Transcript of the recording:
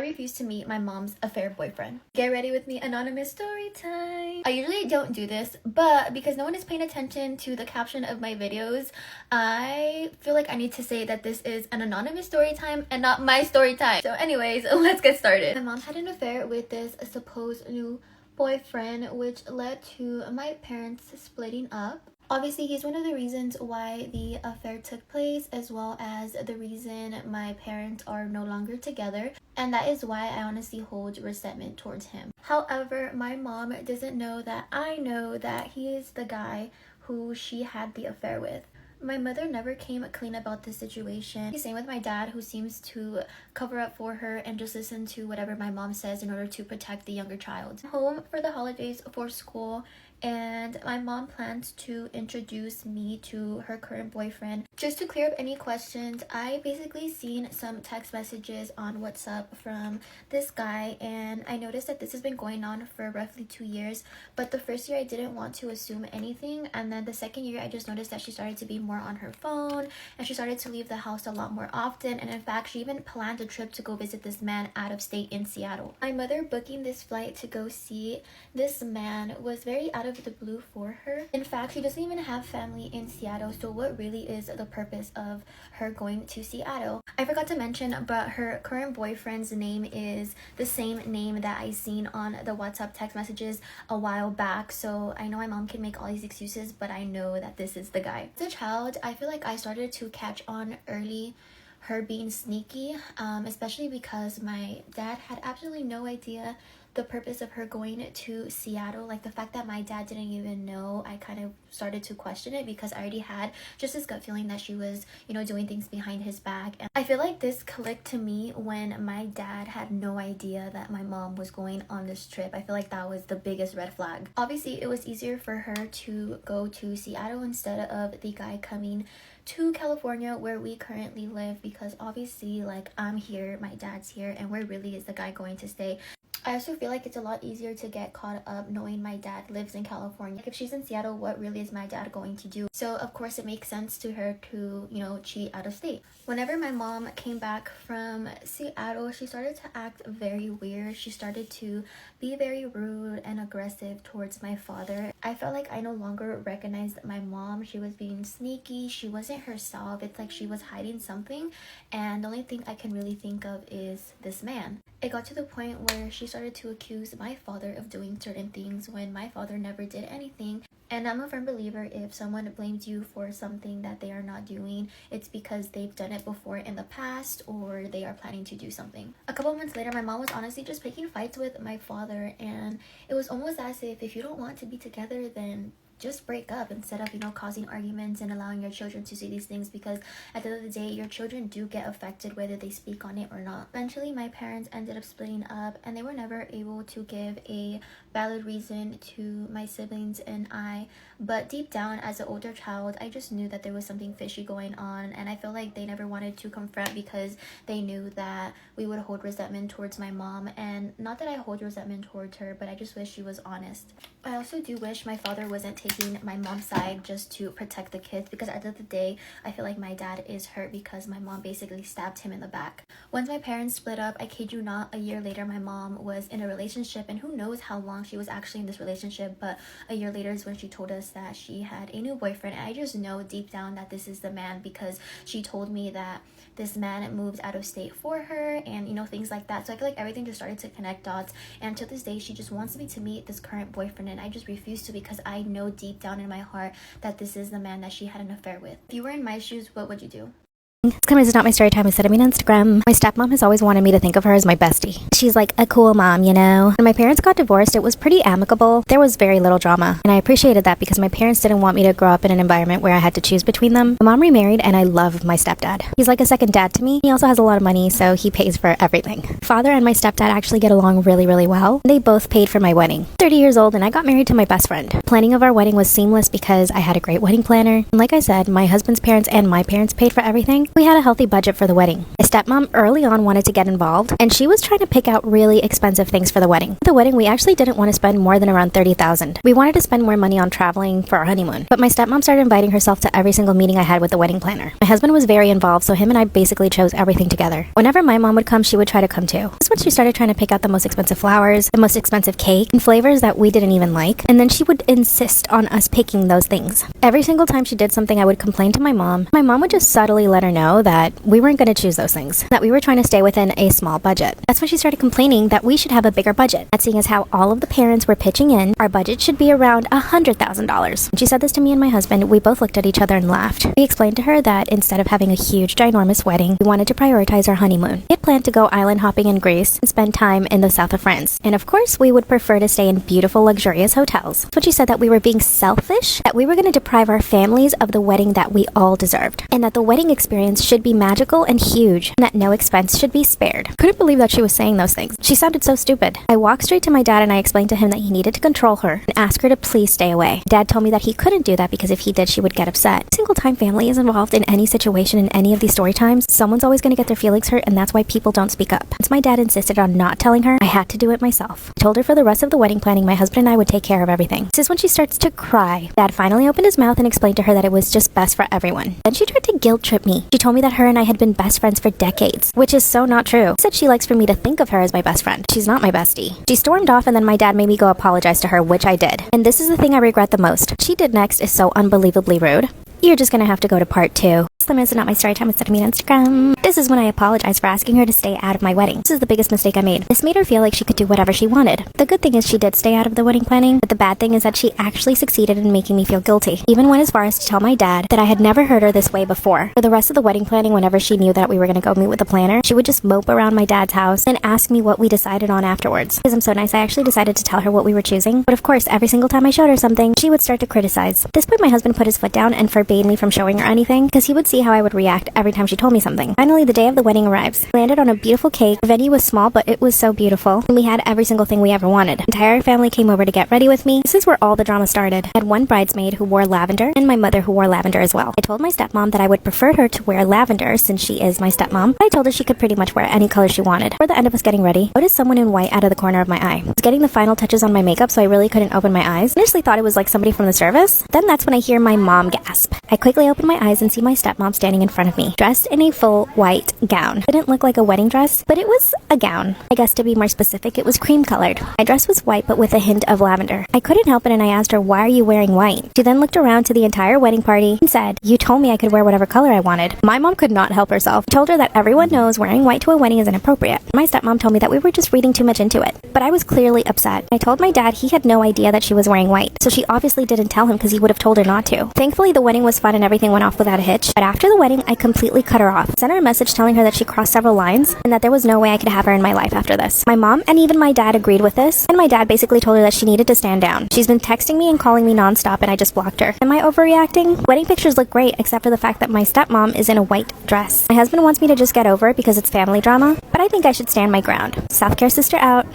I refuse to meet my mom's affair boyfriend. Get ready with me, anonymous story time. I usually don't do this, but because no one is paying attention to the caption of my videos, I feel like I need to say that this is an anonymous story time and not my story time. So anyways, let's get started. My mom had an affair with this supposed new boyfriend, which led to my parents splitting up. Obviously, he's one of the reasons why the affair took place, as well as the reason my parents are no longer together, and that is why I honestly hold resentment towards him. However, my mom doesn't know that I know that he is the guy who she had the affair with. My mother never came clean about the situation. Same with my dad, who seems to cover up for her and just listen to whatever my mom says in order to protect the younger child. I'm home for the holidays for school, and my mom plans to introduce me to her current boyfriend. Just to clear up any questions, I basically seen some text messages on WhatsApp from this guy, and I noticed that this has been going on for roughly 2 years. But the first year I didn't want to assume anything, and then the second year I just noticed that she started to be more on her phone, and she started to leave the house a lot more often, and in fact she even planned a trip to go visit this man out of state in Seattle. My mother booking this flight to go see this man was very out of the blue for her. In fact, she doesn't even have family in Seattle, so what really is the purpose of her going to Seattle? I forgot to mention, but her current boyfriend's name is the same name that I seen on the WhatsApp text messages a while back, so I know my mom can make all these excuses, but I know that this is the guy. As a child, I feel like I started to catch on early her being sneaky, especially because my dad had absolutely no idea the purpose of her going to Seattle. Like, the fact that my dad didn't even know, I kind of started to question it, because I already had just this gut feeling that she was, doing things behind his back. And I feel like this clicked to me when my dad had no idea that my mom was going on this trip. I feel like that was the biggest red flag. Obviously, it was easier for her to go to Seattle instead of the guy coming to California where we currently live, because obviously, like, I'm here, my dad's here, and where really is the guy going to stay? I also feel like it's a lot easier to get caught up knowing my dad lives in California. Like, if she's in Seattle, what really is my dad going to do? So of course it makes sense to her to, cheat out of state. Whenever my mom came back from Seattle, she started to act very weird. She started to be very rude and aggressive towards my father. I felt like I no longer recognized my mom. She was being sneaky. She wasn't herself. It's like she was hiding something, and the only thing I can really think of is this man. It got to the point where she started to accuse my father of doing certain things when my father never did anything. And I'm a firm believer, if someone blames you for something that they are not doing, it's because they've done it before in the past, or they are planning to do something. A couple months later, my mom was honestly just picking fights with my father, and it was almost as if you don't want to be together, then just break up, instead of causing arguments and allowing your children to see these things, because at the end of the day, your children do get affected whether they speak on it or not. Eventually, my parents ended up splitting up, and they were never able to give a valid reason to my siblings and I, but deep down, as an older child, I just knew that there was something fishy going on, and I feel like they never wanted to confront because they knew that we would hold resentment towards my mom. And not that I hold resentment towards her, but I just wish she was honest. I also do wish my father wasn't taking my mom's side just to protect the kids, because at the end of the day, I feel like my dad is hurt because my mom basically stabbed him in the back. Once my parents split up, I kid you not, a year later my mom was in a relationship, and who knows how long she was actually in this relationship, but a year later is when she told us that she had a new boyfriend. And I just know deep down that this is the man, because she told me that this man moved out of state for her, and things like that. So I feel like everything just started to connect dots, and to this day she just wants me to meet this current boyfriend, and I just refuse to, because I know deep down in my heart that this is the man that she had an affair with. If you were in my shoes, what would you do? This is not my story time. I said, I mean, Instagram. My stepmom has always wanted me to think of her as my bestie. She's like a cool mom, When my parents got divorced, it was pretty amicable. There was very little drama, and I appreciated that because my parents didn't want me to grow up in an environment where I had to choose between them. My mom remarried, and I love my stepdad. He's like a second dad to me. He also has a lot of money, so he pays for everything. Father and my stepdad actually get along really, really well. They both paid for my wedding. 30 years old, and I got married to my best friend. Planning of our wedding was seamless because I had a great wedding planner. And like I said, my husband's parents and my parents paid for everything. We had a healthy budget for the wedding. My stepmom early on wanted to get involved, and she was trying to pick out really expensive things for the wedding. For the wedding, we actually didn't want to spend more than around $30,000. We wanted to spend more money on traveling for our honeymoon, but my stepmom started inviting herself to every single meeting I had with the wedding planner. My husband was very involved, so him and I basically chose everything together. Whenever my mom would come, she would try to come too. This is when she started trying to pick out the most expensive flowers, the most expensive cake, and flavors that we didn't even like, and then she would insist on us picking those things. Every single time she did something, I would complain to my mom. My mom would just subtly let her know that we weren't going to choose those things, that we were trying to stay within a small budget. That's when she started complaining that we should have a bigger budget. That seeing as how all of the parents were pitching in, our budget should be around $100,000. When she said this to me and my husband, we both looked at each other and laughed. We explained to her that instead of having a huge, ginormous wedding, we wanted to prioritize our honeymoon. We had planned to go island hopping in Greece and spend time in the south of France. And of course, we would prefer to stay in beautiful, luxurious hotels. But she said that we were being selfish, that we were going to deprive our families of the wedding that we all deserved, and that the wedding experience should be magical and huge, and that no expense should be spared. Couldn't believe that she was saying those things. She sounded so stupid. I walked straight to my dad and I explained to him that he needed to control her and ask her to please stay away. Dad told me that he couldn't do that because if he did, she would get upset. Every single time family is involved in any situation in any of these story times, someone's always going to get their feelings hurt, and that's why people don't speak up. Once my dad insisted on not telling her, I had to do it myself. I told her for the rest of the wedding planning, my husband and I would take care of everything. This is when she starts to cry. Dad finally opened his mouth and explained to her that it was just best for everyone. Then she tried to guilt trip me. She told me that her and I had been best friends for decades, which is so not true. She said she likes for me to think of her as my best friend. She's not my bestie. She stormed off, and then my dad made me go apologize to her, which I did. And this is the thing I regret the most. What she did next is so unbelievably rude. You're just gonna have to go to part 2. This is not my story time, it's me on Instagram. This is when I apologized for asking her to stay out of my wedding. This is the biggest mistake I made. This made her feel like she could do whatever she wanted. The good thing is she did stay out of the wedding planning, but the bad thing is that she actually succeeded in making me feel guilty. Even went as far as to tell my dad that I had never heard her this way before. For the rest of the wedding planning, whenever she knew that we were gonna go meet with the planner, she would just mope around my dad's house and ask me what we decided on afterwards. Because I'm so nice, I actually decided to tell her what we were choosing. But of course, every single time I showed her something, she would start to criticize. At this point, my husband put his foot down and forbade me from showing her anything, because he would see how I would react every time she told me something. Finally, the day of the wedding arrives. We landed on a beautiful cake. The venue was small, but it was so beautiful. And we had every single thing we ever wanted. The entire family came over to get ready with me. This is where all the drama started. I had one bridesmaid who wore lavender, and my mother who wore lavender as well. I told my stepmom that I would prefer her to wear lavender since she is my stepmom, but I told her she could pretty much wear any color she wanted. For the end of us getting ready, I noticed someone in white out of the corner of my eye. I was getting the final touches on my makeup, so I really couldn't open my eyes. I initially thought it was like somebody from the service. Then that's when I hear my mom gasp. I quickly open my eyes and see my stepmom standing in front of me, dressed in a full white gown. It didn't look like a wedding dress, but it was a gown. I guess to be more specific, it was cream colored. My dress was white, but with a hint of lavender. I couldn't help it and I asked her, "Why are you wearing white?" She then looked around to the entire wedding party and said, "You told me I could wear whatever color I wanted." My mom could not help herself. I told her that everyone knows wearing white to a wedding is inappropriate. My stepmom told me that we were just reading too much into it, but I was clearly upset. I told my dad he had no idea that she was wearing white, so she obviously didn't tell him because he would have told her not to. Thankfully, the wedding was fun and everything went off without a hitch, but after the wedding, I completely cut her off. I sent her a message telling her that she crossed several lines and that there was no way I could have her in my life after this. My mom and even my dad agreed with this, and my dad basically told her that she needed to stand down. She's been texting me and calling me nonstop, and I just blocked her. Am I overreacting? Wedding pictures look great, except for the fact that my stepmom is in a white dress. My husband wants me to just get over it because it's family drama, but I think I should stand my ground. Self-care sister out.